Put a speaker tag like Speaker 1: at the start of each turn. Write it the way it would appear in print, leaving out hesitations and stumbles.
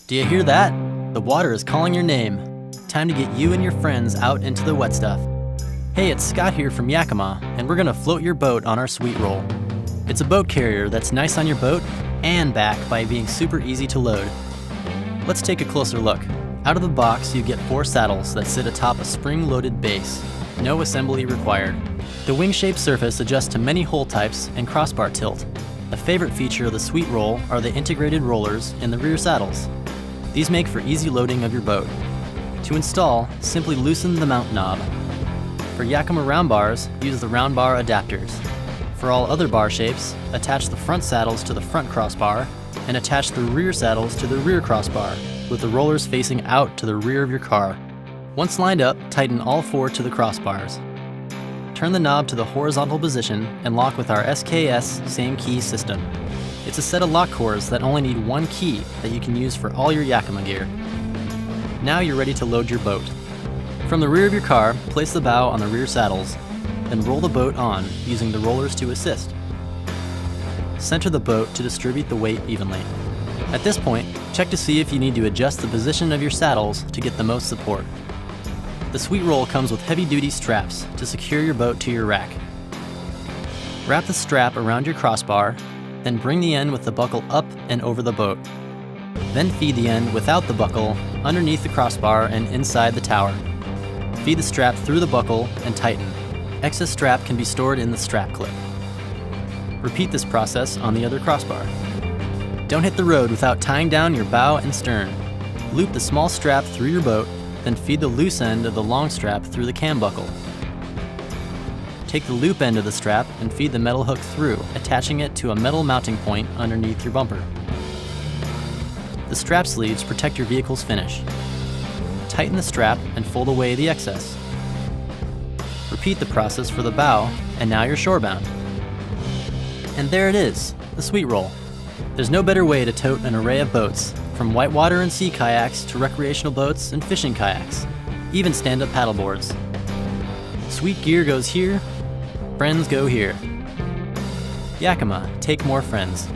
Speaker 1: Do you hear that? The water is calling your name. Time to get you and your friends out into the wet stuff. Hey, it's Scott here from Yakima, and we're gonna float your boat on our SweetRoll. It's a boat carrier that's nice on your boat and back by being super easy to load. Let's take a closer look. Out of the box, you get 4 saddles that sit atop a spring-loaded base. No assembly required. The wing-shaped surface adjusts to many hole types and crossbar tilt. A favorite feature of the SweetRoll are the integrated rollers in the rear saddles. These make for easy loading of your boat. To install, simply loosen the mount knob. For Yakima round bars, use the round bar adapters. For all other bar shapes, attach the front saddles to the front crossbar and attach the rear saddles to the rear crossbar, with the rollers facing out to the rear of your car. Once lined up, tighten all 4 to the crossbars. Turn the knob to the horizontal position and lock with our SKS same key system. It's a set of lock cores that only need 1 key that you can use for all your Yakima gear. Now you're ready to load your boat. From the rear of your car, place the bow on the rear saddles, then roll the boat on using the rollers to assist. Center the boat to distribute the weight evenly. At this point, check to see if you need to adjust the position of your saddles to get the most support. The SweetRoll comes with heavy-duty straps to secure your boat to your rack. Wrap the strap around your crossbar, then bring the end with the buckle up and over the boat. Then feed the end without the buckle underneath the crossbar and inside the tower. Feed the strap through the buckle and tighten. Excess strap can be stored in the strap clip. Repeat this process on the other crossbar. Don't hit the road without tying down your bow and stern. Loop the small strap through your boat, then feed the loose end of the long strap through the cam buckle. Take the loop end of the strap and feed the metal hook through, attaching it to a metal mounting point underneath your bumper. The strap sleeves protect your vehicle's finish. Tighten the strap and fold away the excess. Repeat the process for the bow, and now you're shorebound. And there it is, the SweetRoll. There's no better way to tote an array of boats, from whitewater and sea kayaks to recreational boats and fishing kayaks, even stand-up paddleboards. Sweet gear goes here, friends go here. Yakima, take more friends.